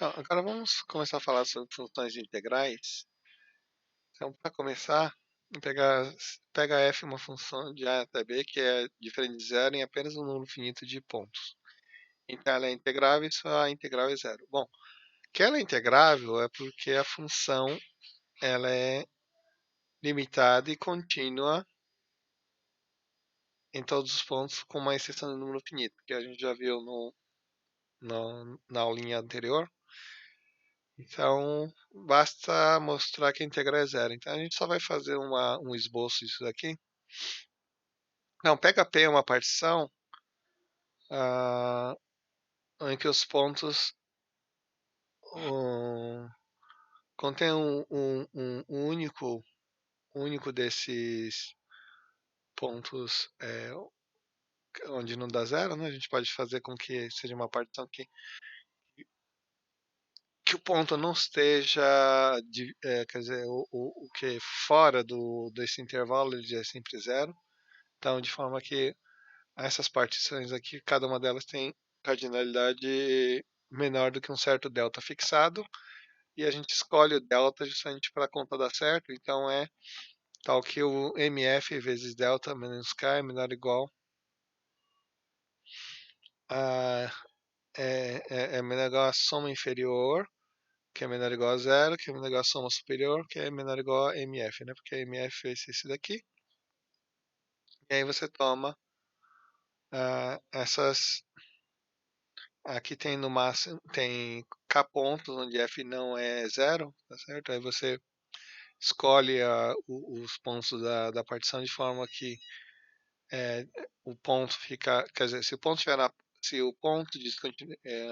Então, agora vamos começar a falar sobre funções integrais. Então, para começar, pega f uma função de a até b que é diferente de zero em apenas um número finito de pontos. Então, ela é integrável e só a integral é zero. Bom, que ela é integrável é porque a função ela é limitada e contínua em todos os pontos, com uma exceção do número finito, que a gente já viu na aulinha anterior. Então, basta mostrar que a integral é zero. Então, a gente só vai fazer um esboço disso daqui. Não, pega P é uma partição ah, em que os pontos contém um único desses pontos onde não dá zero, né? A gente pode fazer com que seja uma partição que o ponto não esteja, quer dizer, o que fora desse intervalo ele é sempre zero. Então, de forma que essas partições aqui, cada uma delas tem cardinalidade menor do que um certo delta fixado, e a gente escolhe o delta justamente para a conta dar certo, então é tal que o mf vezes delta menos k é menor ou igual a, é menor ou igual a soma inferior, que é menor ou igual a zero, que é menor ou igual a soma superior, que é menor ou igual a mf, né? Porque mf é esse daqui, e aí você toma essas. Aqui tem no máximo, tem k pontos, onde f não é zero, tá certo? Aí você escolhe os pontos da partição de forma que o ponto fica, quer dizer, se o ponto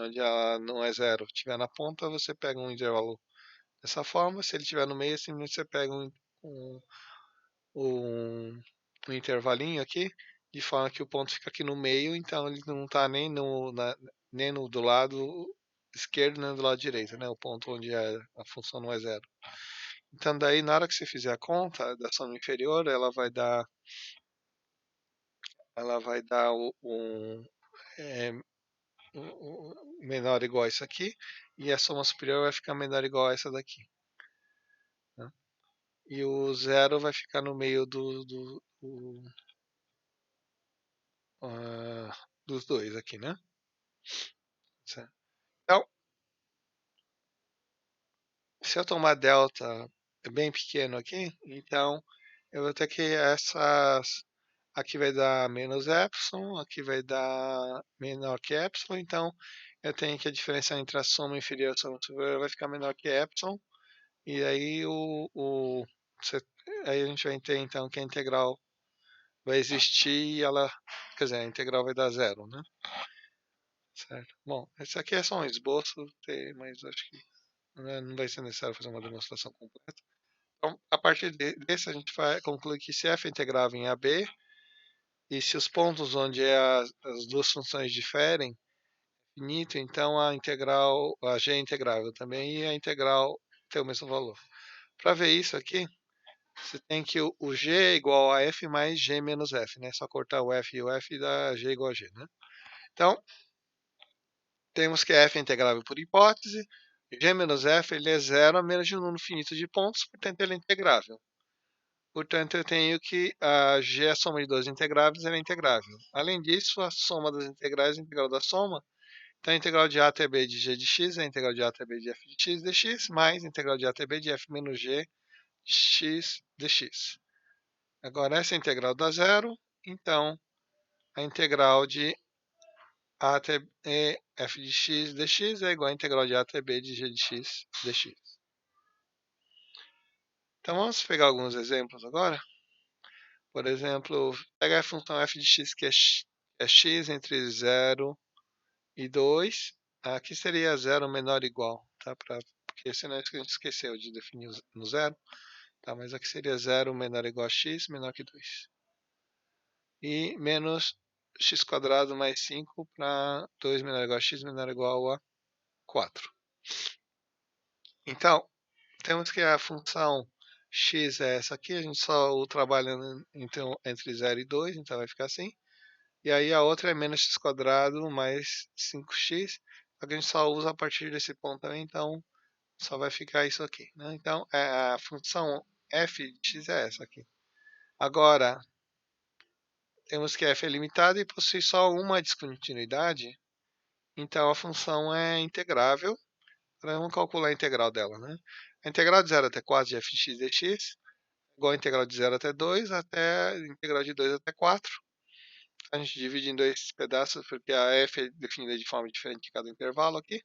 onde ela não é zero estiver na ponta, você pega um intervalo dessa forma. Se ele estiver no meio, simplesmente você pega um, um, um intervalinho aqui, de forma que o ponto fica aqui no meio, então ele não está nem no do lado esquerdo nem do lado direito, né? O ponto onde a função não é zero. Então daí na hora que você fizer a conta da soma inferior, ela vai dar é, menor ou igual a isso aqui, e a soma superior vai ficar menor ou igual a essa daqui, né? E o zero vai ficar no meio dos dois aqui, né? Certo. Então, se eu tomar delta bem pequeno aqui, então eu vou ter que aqui vai dar menos epsilon, aqui vai dar menor que epsilon, então eu tenho que a diferença entre a soma inferior e a soma superior vai ficar menor que epsilon, e aí você- aí a gente vai ter então que a integral vai existir e ela, quer dizer, a integral vai dar zero, né? Certo. Bom, esse aqui é só um esboço, mas acho que não vai ser necessário fazer uma demonstração completa. Então, a partir desse, a gente vai concluir que se f é integrável em AB, e se os pontos onde as duas funções diferem é finito, então a g é integrável também, e a integral tem o mesmo valor. Para ver isso aqui, você tem que o g é igual a f mais g menos f, né? Só cortar o f e o f e dá g igual a g, né? Então, temos que f é integrável por hipótese, g menos f ele é zero a menos de um número finito de pontos, portanto ele é integrável. Portanto, eu tenho que a g é a soma de duas integráveis, ela é integrável. Além disso, a soma das integrais é a integral da soma. Então, a integral de a até b de g de x é a integral de a até b de f de x dx, mais a integral de a até b de f menos g de x dx. Agora, essa integral dá zero, então a integral de a até b f de x dx é igual à integral de a até b de g de x dx. Então, vamos pegar alguns exemplos agora. Por exemplo, pega a função f de x, que é x entre 0 e 2. Aqui seria 0 menor ou igual, tá? Porque senão a gente esqueceu de definir no zero. Tá? Mas aqui seria 0 menor ou igual a x, menor que 2. E menos x quadrado mais 5 para 2 menor ou igual a x, menor ou igual a 4. Então, temos que a função x é essa aqui, a gente só trabalha então, entre 0 e 2, então vai ficar assim. E aí a outra é menos x quadrado mais 5x. a gente só usa a partir desse ponto também, então só vai ficar isso aqui, né? Então, a função f de x é essa aqui. Agora, temos que f é limitada e possui só uma descontinuidade, então a função é integrável. Agora vamos calcular a integral dela, né? A integral de 0 até 4 de f de x dx é igual a integral de 0 até 2 até a integral de 2 até 4. A gente divide em dois pedaços porque a f é definida de forma diferente em cada intervalo aqui.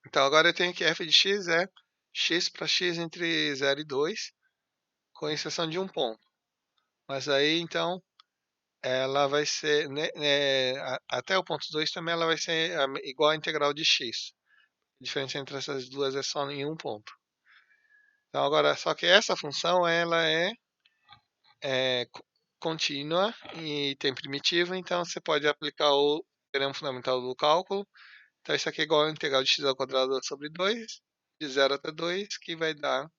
Então agora eu tenho que f de x é x para x entre 0 e 2, com exceção de um ponto. Mas aí então ela vai ser, até o ponto 2 também ela vai ser igual à integral de x. A diferença entre essas duas é só em um ponto. Então agora, só que essa função ela é contínua e tem primitiva, então você pode aplicar o teorema fundamental do cálculo. Então isso aqui é igual a integral de x ao quadrado sobre 2, de 0 até 2, que vai dar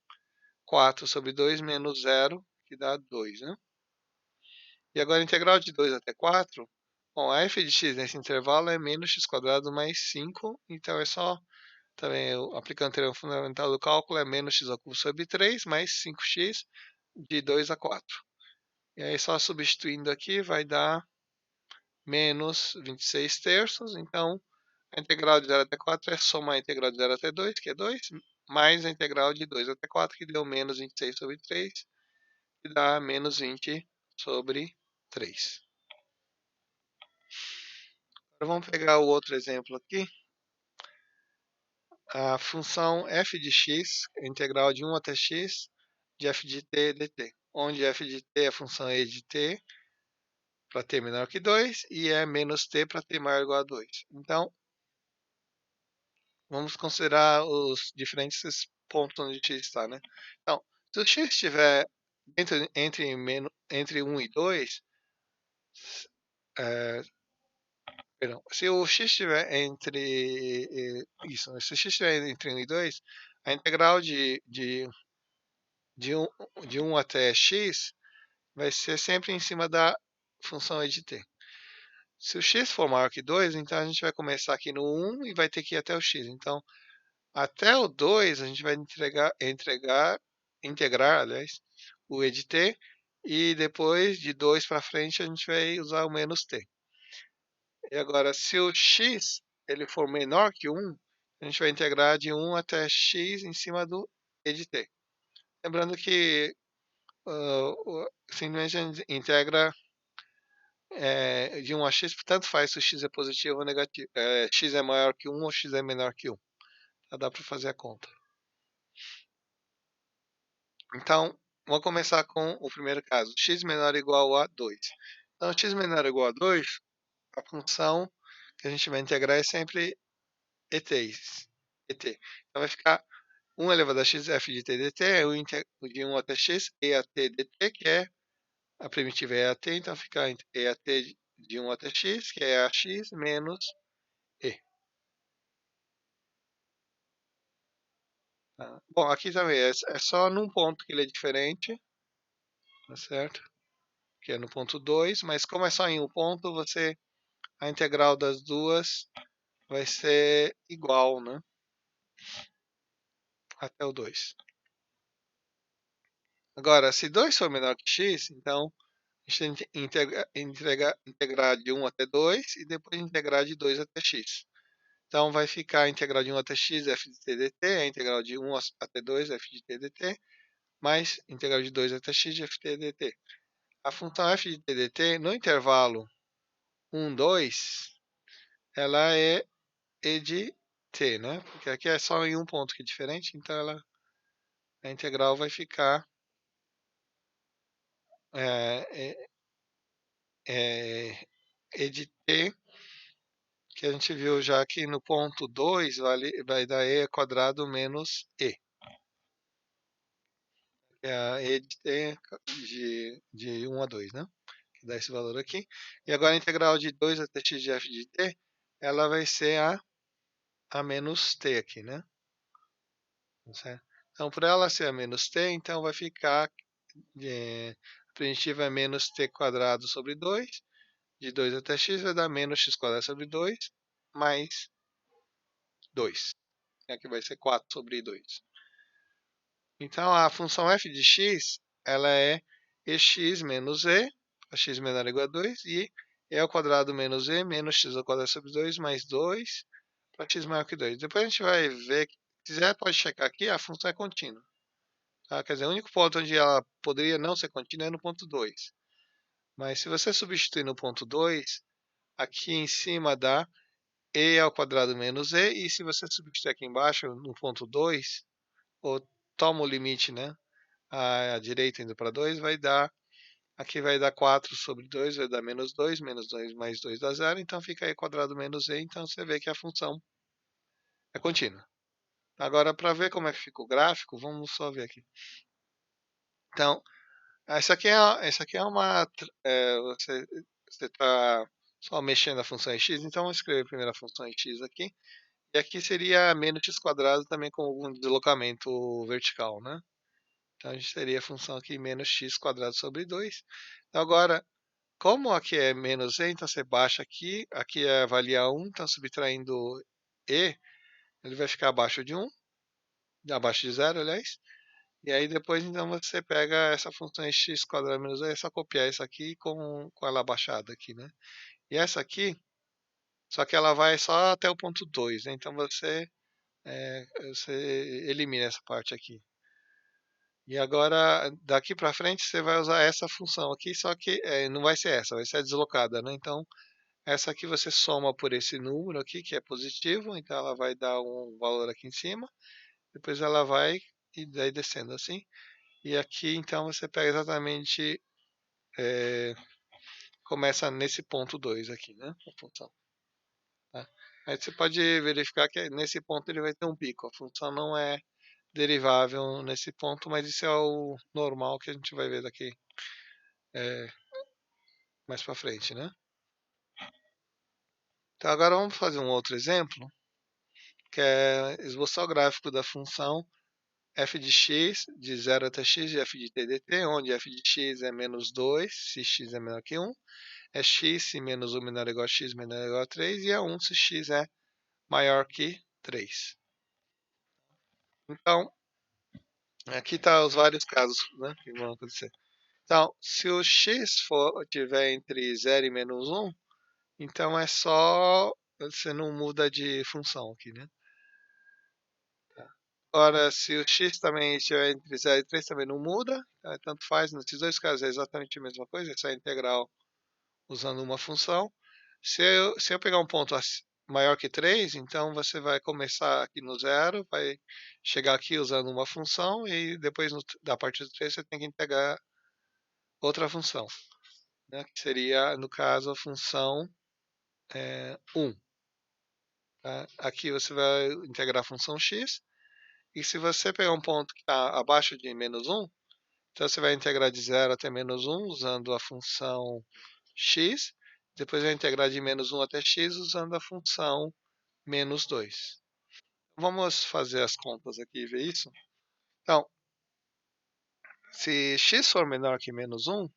4 sobre 2 menos 0, que dá 2, né? E agora a integral de 2 até 4, bom, a f de x nesse intervalo é menos x quadrado mais 5, então é só, também aplicando o teorema fundamental do cálculo, é menos x ao cubo sobre 3 mais 5x de 2 a 4. E aí só substituindo aqui vai dar menos 26 terços, então a integral de 0 até 4 é somar a integral de 0 até 2, que é 2, mais a integral de 2 até 4, que deu menos 26 sobre 3, que dá menos 20 sobre 3. Agora vamos pegar o outro exemplo aqui. A função f de x, integral de 1 até x, de f de t dt, onde f de t é a função e de t para t menor que 2 e é menos t para t maior ou igual a 2. Então, vamos considerar os diferentes pontos onde x está, né? Então, se o x estiver entre 1 e 2, perdão, se o x estiver se o x estiver entre 1 e 2, a integral de 1 até x vai ser sempre em cima da função e de t. Se o x for maior que 2, então a gente vai começar aqui no 1 e vai ter que ir até o x. Então, até o 2 a gente vai integrar, aliás, o e de t, e depois de 2 para frente a gente vai usar o menos t. E agora, se o x ele for menor que 1, a gente vai integrar de 1 até x em cima do e de t. Lembrando que simplesmente a gente integra de 1 a x, tanto faz se o x é positivo ou negativo. X é maior que 1 ou x é menor que 1. Já dá para fazer a conta. Então, vamos começar com o primeiro caso. X menor ou igual a 2. Então, x menor ou igual a 2, a função que a gente vai integrar é sempre et. Então, vai ficar 1 elevado a x f de t dt, é o de 1 até x, e a t dt, que é a primitiva é a t, então fica e a t de 1 até x, que é a x, menos e. Tá? Bom, aqui também é só num ponto que ele é diferente, tá certo? Que é no ponto 2, mas como é só em um ponto, a integral das duas vai ser igual, né? Até o 2. Agora, se 2 for menor que x, então a gente tem que integrar de 1 até 2 e depois integrar de 2 até x. Então vai ficar a integral de 1 até x f de t dt, a integral de 1 até 2 f de t dt, mais integral de 2 até x de f de t dt. A função f de t dt no intervalo 1, 2, ela é e de t, né? Porque aqui é só em um ponto que é diferente, então a integral vai ficar é, e de t, que a gente viu já aqui no ponto 2, vai dar e quadrado menos e. É a e de t de 1 a 2, né? Que dá esse valor aqui. E agora a integral de 2 até x de f de t, ela vai ser a menos t aqui, né? Certo? Então, por ela ser a menos t, então vai ficar a primitiva é menos t quadrado sobre 2. De 2 até x vai dar menos x quadrado sobre 2, mais 2. Aqui vai ser 4 sobre 2. Então, a função f de x, ela é ex menos e, a x menor ou igual a 2, e e ao quadrado menos e menos x ao quadrado sobre 2 mais 2 para x maior que 2. Depois a gente vai ver, se quiser pode checar aqui, a função é contínua. Tá? Quer dizer, o único ponto onde ela poderia não ser contínua é no ponto 2. Mas se você substituir no ponto 2, aqui em cima dá e ao quadrado menos e se você substituir aqui embaixo no ponto 2, ou toma o limite, né, à direita indo para 2, vai dar, aqui vai dar 4 sobre 2, vai dar menos 2 mais 2 dá 0, então fica aí quadrado menos e, então você vê que a função é contínua. Agora, para ver como é que fica o gráfico, vamos só ver aqui. Então, essa aqui é uma, você está só mexendo a função em x, então vamos escrever primeiro a função em x aqui. E aqui seria menos x quadrado também com algum deslocamento vertical, né? Então a gente teria a função aqui menos x quadrado sobre 2. Então agora, como aqui é menos e, então você baixa aqui, aqui é avaliar 1, então subtraindo e, ele vai ficar abaixo de 1, abaixo de 0, aliás. E aí depois então você pega essa função x quadrado menos e, é só copiar isso aqui com ela abaixada aqui, né? E essa aqui, só que ela vai só até o ponto 2, né? Então você elimina essa parte aqui. E agora, daqui para frente, você vai usar essa função aqui, só que não vai ser essa, vai ser a deslocada, né? Então, essa aqui você soma por esse número aqui, que é positivo, então ela vai dar um valor aqui em cima, depois ela vai e daí descendo assim. E aqui, então, você pega exatamente, começa nesse ponto 2 aqui, né? A função. Tá? Aí você pode verificar que nesse ponto ele vai ter um pico, a função não é derivável nesse ponto, mas isso é o normal que a gente vai ver daqui mais para frente, né? Então agora vamos fazer um outro exemplo, que é esboçar o gráfico da função f de x de 0 até x de f de t dt, onde f de x é menos 2, se x é menor que 1, é x se menos 1 menor ou igual a x menor ou igual a 3, e é 1 se x é maior que 3. Então, aqui está os vários casos, né, que vão acontecer. Então, se o x tiver entre 0 e menos 1, então é só, você não muda de função aqui, né? Ora, se o x também estiver entre 0 e 3, também não muda, tá? Tanto faz, nesses dois casos é exatamente a mesma coisa, é só integral usando uma função. Se eu pegar um ponto maior que 3, então você vai começar aqui no zero, vai chegar aqui usando uma função, e depois, da partir do 3, você tem que integrar outra função, né? Que seria, no caso, a função 1. Tá? Aqui você vai integrar a função x, e se você pegar um ponto que está abaixo de menos 1, então você vai integrar de 0 até menos 1 usando a função x, depois vai integrar de menos 1 até x usando a função menos 2. Vamos fazer as contas aqui e ver isso. Então, se x for menor que menos 1,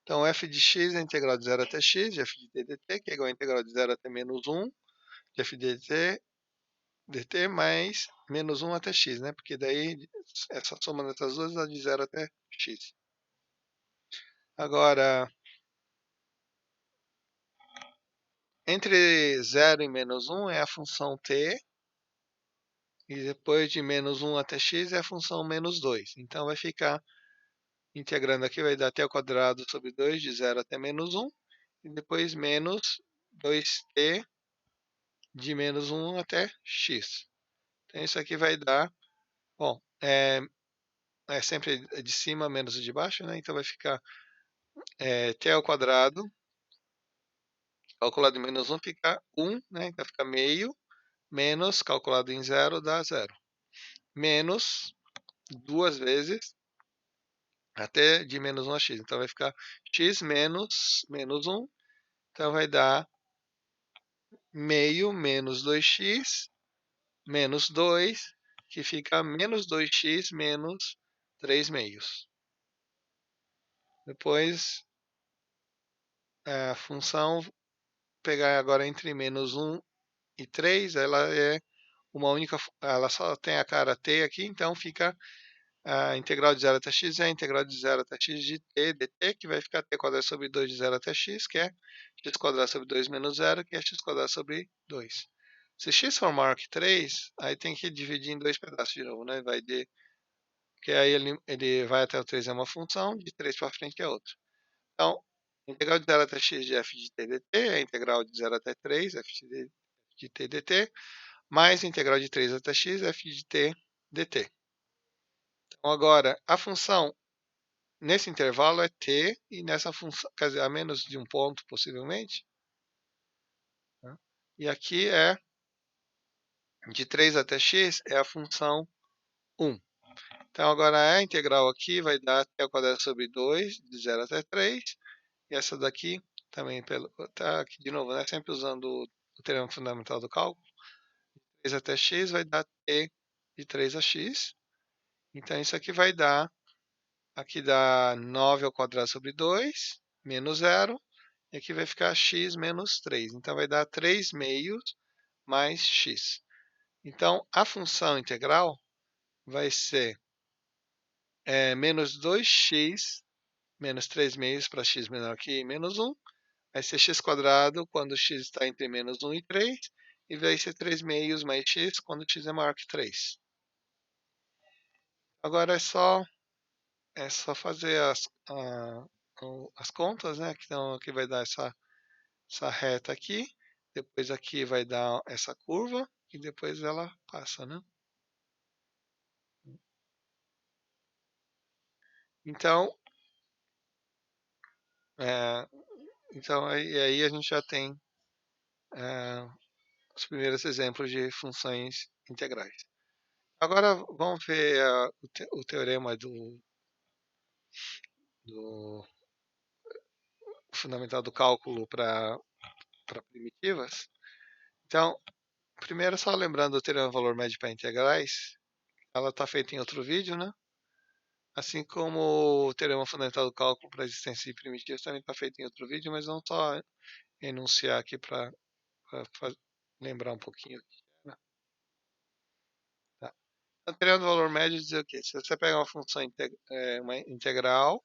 então f de x é integral de 0 até x de f de t dt, que é igual a integral de 0 até menos 1 de f de dt mais menos 1 até x, né? Porque daí essa soma dessas duas dá de 0 até x. Agora, entre 0 e menos 1 é a função t, e depois de menos 1 até x é a função menos 2. Então vai ficar, integrando aqui, vai dar t ao quadrado sobre 2 de 0 até menos 1, e depois menos 2t de menos 1 até x. Então isso aqui vai dar, bom, é sempre de cima menos de baixo, né? Então vai ficar t ao quadrado, calculado em menos 1 fica 1, né? Então fica meio, menos, calculado em 0, dá 0. Menos, duas vezes, até de menos 1 a x. Então vai ficar x menos menos 1, então vai dar meio menos 2x menos 2, que fica menos 2x menos 3 meios. Depois, a função, pegar agora entre menos 1 e 3, ela é uma única, ela só tem a cara t aqui, então fica a integral de 0 até x é a integral de 0 até x de t dt, que vai ficar t quadrado sobre 2 de 0 até x, que é x quadrado sobre 2 menos 0, que é x quadrado sobre 2. Se x for maior que 3, aí tem que dividir em dois pedaços de novo, né? Porque aí ele vai até o 3 é uma função, de 3 para frente é outra. Então, a integral de 0 até x de f de t dt é a integral de 0 até 3, f de t dt, mais a integral de 3 até x, f de t dt. Então, agora, a função nesse intervalo é t, e nessa função, quer dizer, a menos de um ponto, possivelmente. Né? E aqui é de 3 até x, é a função 1. Então, agora a integral aqui vai dar t ao quadrado sobre 2, de 0 até 3. E essa daqui, também, tá aqui de novo, né? Sempre usando o teorema fundamental do cálculo. 3 até x vai dar t de 3 a x. Então, isso aqui vai dar, aqui dá 9 ao quadrado sobre 2, menos 0. E aqui vai ficar x menos 3. Então, vai dar 3 meios mais x. Então, a função integral vai ser menos 2x menos 3 meios para x menor que menos 1. Vai ser x quadrado quando x está entre menos 1 e 3. E vai ser 3 meios mais x quando x é maior que 3. Agora é só fazer as contas, né? Então, aqui vai dar essa reta aqui. Depois aqui vai dar essa curva. E depois ela passa, né? Então, é, então aí a gente já tem é, os primeiros exemplos de funções integrais. Agora vamos ver o teorema do fundamental do cálculo para primitivas. Então, primeiro só lembrando o teorema do valor médio para integrais, ela está feita em outro vídeo, né? Assim como o teorema fundamental do cálculo para existência de primitivas também está feito em outro vídeo, mas vamos só enunciar aqui para lembrar um pouquinho. Né? Tá. Então, o teorema do valor médio diz o quê? Se você pega uma função uma integral,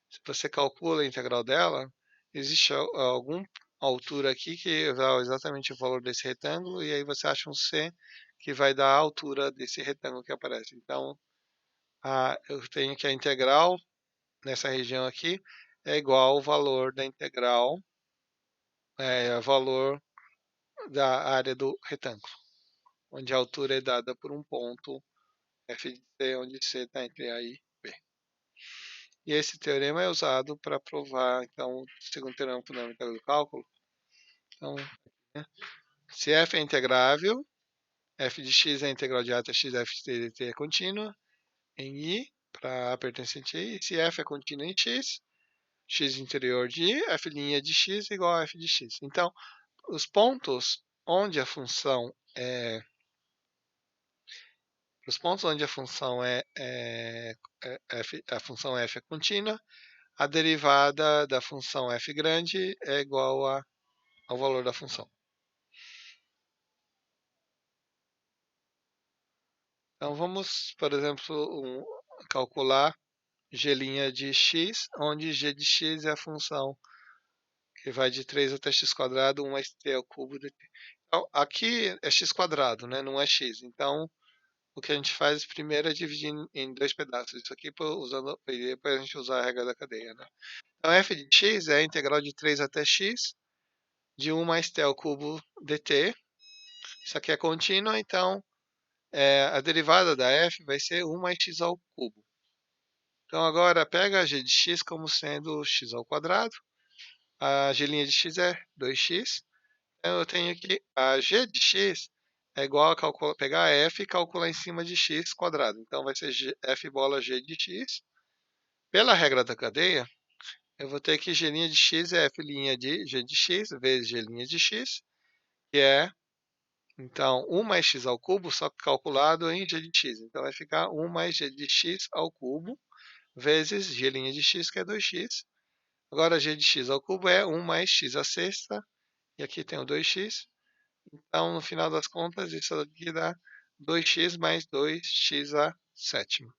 se você calcula a integral dela, existe alguma altura aqui que dá exatamente o valor desse retângulo, e aí você acha um C que vai dar a altura desse retângulo que aparece. Então, eu tenho que a integral nessa região aqui é igual ao valor da integral, o valor da área do retângulo, onde a altura é dada por um ponto f de C, onde C está entre A e B. E esse teorema é usado para provar, então, o segundo teorema fundamental do cálculo. Então, né, se f é integrável, f de x é a integral de a até x, f de dt é contínua em i, para a pertencente a i. E se f é contínua em x, x interior de i, f' de x é igual a f de x. Então, os pontos onde a função é a função f é contínua, a derivada da função f grande é igual ao valor da função. Então vamos, por exemplo, calcular g' de x, onde g de x é a função que vai de 3 até x quadrado, 1 mais t ao cubo dt. Então, aqui é x quadrado, né? Não é x. Então, o que a gente faz primeiro é dividir em dois pedaços. Isso aqui usando, e depois a gente usa a regra da cadeia. Né? Então, f de x é a integral de 3 até x, de 1 mais t ao cubo dt. Isso aqui é contínua, então a derivada da f vai ser 1 mais x ao cubo. Então, agora pega a g de x como sendo x ao quadrado. A g' de x é 2x. Então, eu tenho que a g de x é igual a pegar a f e calcular em cima de x quadrado. Então, vai ser f bola g de x. Pela regra da cadeia, eu vou ter que g' de x é f' de g de x vezes g' de x, que é, então, 1 mais x ao cubo, só que calculado em g de x. Então, vai ficar 1 mais g de x ao cubo, vezes g' de x, que é 2x. Agora, g de x ao cubo é 1 mais x à sexta, e aqui tem o 2x, Então, no final das contas, isso aqui dá 2x mais 2x à sétima.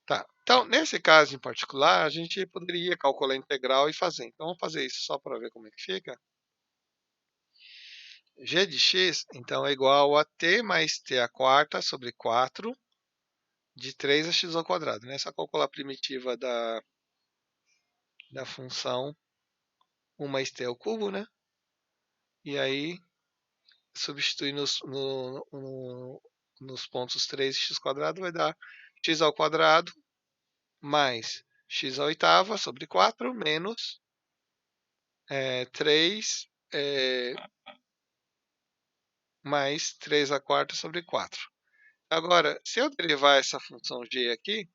Tá. Então, nesse caso em particular, a gente poderia calcular a integral e fazer. Então, vamos fazer isso só para ver como é que fica. G de x, então, é igual a t mais t à quarta sobre 4 de 3 a x ao quadrado, né? É só calcular a primitiva da função 1 mais t ao cubo, né? E aí, substituir nos pontos 3 e x quadrado, vai dar x ao quadrado mais x à oitava sobre 4 menos 3 mais 3 à quarta sobre 4. Agora, se eu derivar essa função g aqui,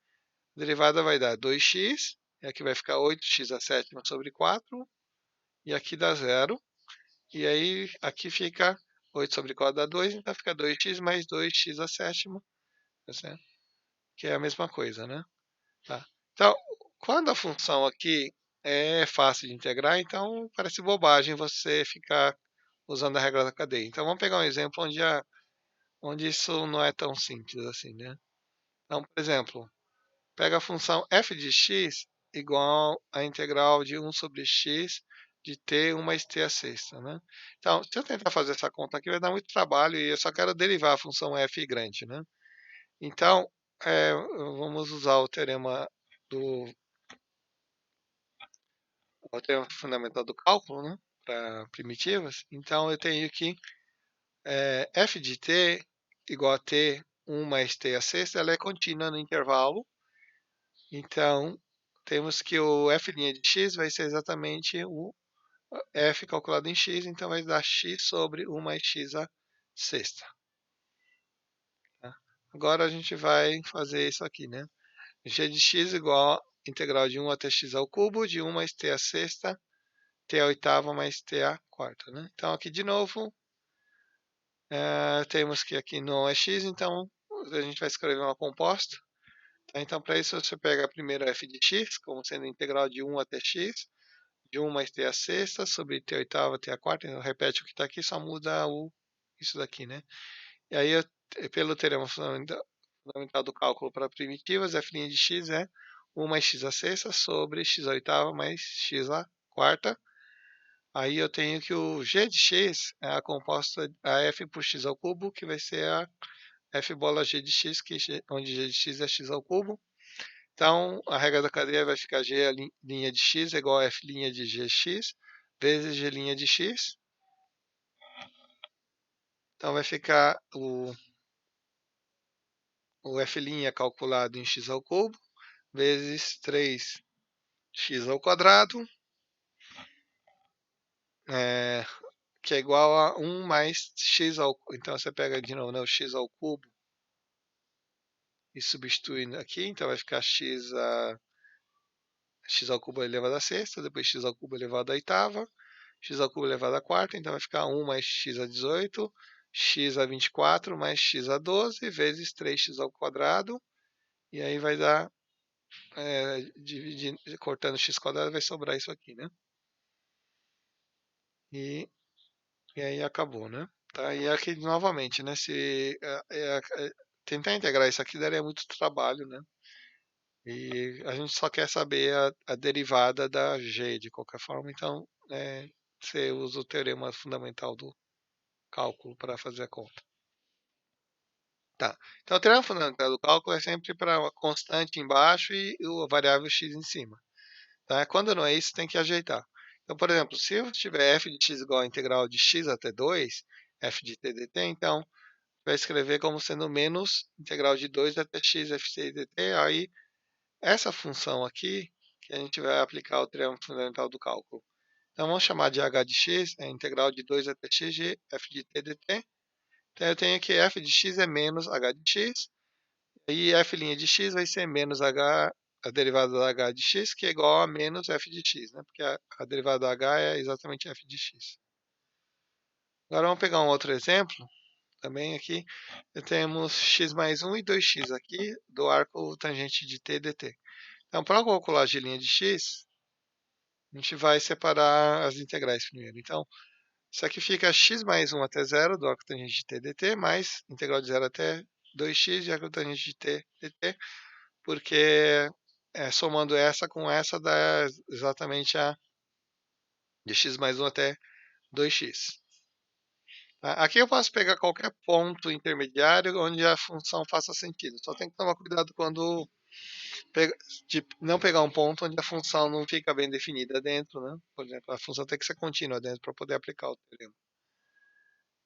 a derivada vai dar 2x, e aqui vai ficar 8x à sétima sobre 4, e aqui dá zero. E aí, aqui fica 8 sobre 4 dá 2, então fica 2x mais 2x à sétima, tá certo? Que é a mesma coisa, né? Tá. Então, quando a função aqui é fácil de integrar, então parece bobagem você ficar usando a regra da cadeia. Então, vamos pegar um exemplo onde isso não é tão simples assim, né? Então, por exemplo, pega a função f de x igual a integral de 1 sobre x de t 1 mais t à sexta, né? Então, se eu tentar fazer essa conta aqui, vai dar muito trabalho e eu só quero derivar a função f grande, né? Então, vamos usar do o teorema fundamental do cálculo, né? Para primitivas. Então, eu tenho que f de t igual a t 1 mais t à sexta, ela é contínua no intervalo. Então, temos que o f' de x vai ser exatamente o f calculado em x, então vai dar x sobre 1 mais x à sexta. Tá? Agora a gente vai fazer isso aqui, né? g de x igual a integral de 1 até x ao cubo, de 1 mais t à sexta, t à oitava mais t à quarta. Né? Então, aqui de novo, temos que aqui não é x, então a gente vai escrever uma composta. Tá? Então, para isso, você pega primeiro f de x, como sendo integral de 1 até x, de 1 mais t à sexta, sobre t à oitava, t à quarta. Então, repete o que está aqui, só muda isso daqui, né? E aí, pelo teorema fundamental do cálculo para primitivas, f' de x é 1 mais x à sexta sobre x à oitava mais x à quarta. Aí eu tenho que o g de x é a composta a f por x ao cubo, que vai ser a f bola g de x, onde g de x é x ao cubo. Então, a regra da cadeia vai ficar g linha de x é igual a f' de gx vezes g' de x. Então, vai ficar o f' calculado em x ao cubo vezes 3x ao quadrado, que é igual a 1 mais x ao... Então, você pega de novo, né, o x ao cubo e substitui aqui. Então, vai ficar x ao cubo elevado a sexta, depois x ao cubo elevado à oitava, x ao cubo elevado à quarta, então vai ficar 1 mais x a 18, x a 24 mais x a 12 vezes 3x ao quadrado, e aí vai dar, cortando x quadrado, vai sobrar isso aqui, né? E, e aí acabou, né? Tá? E aqui novamente, né? Se tentar integrar isso aqui daria muito trabalho, né? E a gente só quer saber a derivada da g de qualquer forma, então você usa o teorema fundamental do cálculo para fazer a conta. Tá. Então, o teorema fundamental do cálculo é sempre para uma constante embaixo e a variável x em cima. Tá? Quando não é isso, tem que ajeitar. Então, por exemplo, se eu tiver f de x igual a integral de x até 2, f de t dt, então vai escrever como sendo menos integral de 2 até x f de dt. Aí, essa função aqui, que a gente vai aplicar o teorema fundamental do cálculo. Então, vamos chamar de h de x, é a integral de 2 até x de f de t dt. Então, eu tenho que f de x é menos h de x, e f' de x vai ser menos h, a derivada da h de x, que é igual a menos f de x, né? Porque a derivada da h é exatamente f de x. Agora vamos pegar um outro exemplo, também aqui. Temos x mais 1 e 2x aqui, do arco tangente de t dt. Então, para calcular a g' de x, a gente vai separar as integrais primeiro. Então, Isso aqui fica x mais 1 até zero do arco tangente de t dt, mais integral de zero até 2x de arco tangente de t dt, porque somando essa com essa dá exatamente a de x mais 1 até 2x. Tá? Aqui eu posso pegar qualquer ponto intermediário onde a função faça sentido. Só tem que tomar cuidado quando de não pegar um ponto onde a função não fica bem definida dentro, né? Por exemplo, a função tem que ser contínua dentro para poder aplicar o teorema.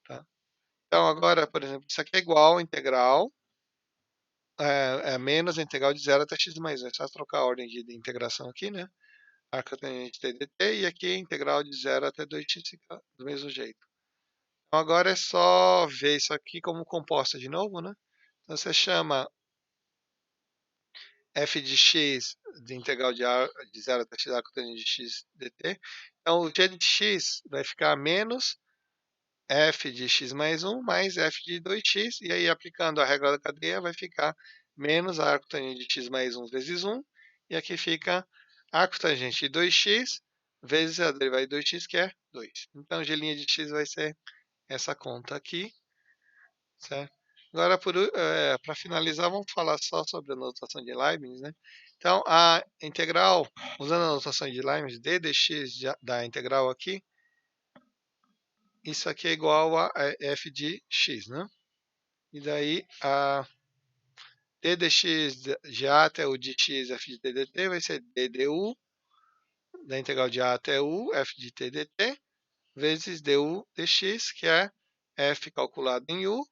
Tá? Então agora, por exemplo, isso aqui é igual a integral, é menos a integral de zero até x mais 1. É só trocar a ordem de integração aqui, né? Arco tangente t dt, e aqui a integral de zero até 2x fica do mesmo jeito. Então agora é só ver isso aqui como composta de novo, né? Então você chama f de x de integral de 0 até x arco tangente de x dt. Então o g de x vai ficar menos f de x mais 1 mais f de 2x, e aí aplicando a regra da cadeia vai ficar menos arco tangente de x mais 1 vezes 1, e aqui fica arco tangente de 2x vezes a derivada de 2x, que é 2. Então g' de x vai ser essa conta aqui, certo? Agora, para finalizar, vamos falar só sobre a notação de Leibniz, né? Então, a integral, usando a notação de Leibniz, d dx da integral aqui, isso aqui é igual a f de x, né? E daí, a d dx de a até o de x f de t dt vai ser d du, da integral de a até u, f de t dt, vezes du dx, que é f calculado em u,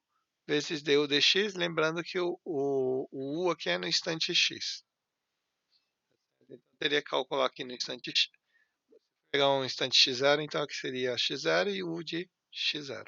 vezes du dx, lembrando que o u aqui é no instante x. Então, teria que calcular aqui no instante x, pegar um instante x0, então aqui seria x0 e u de x0.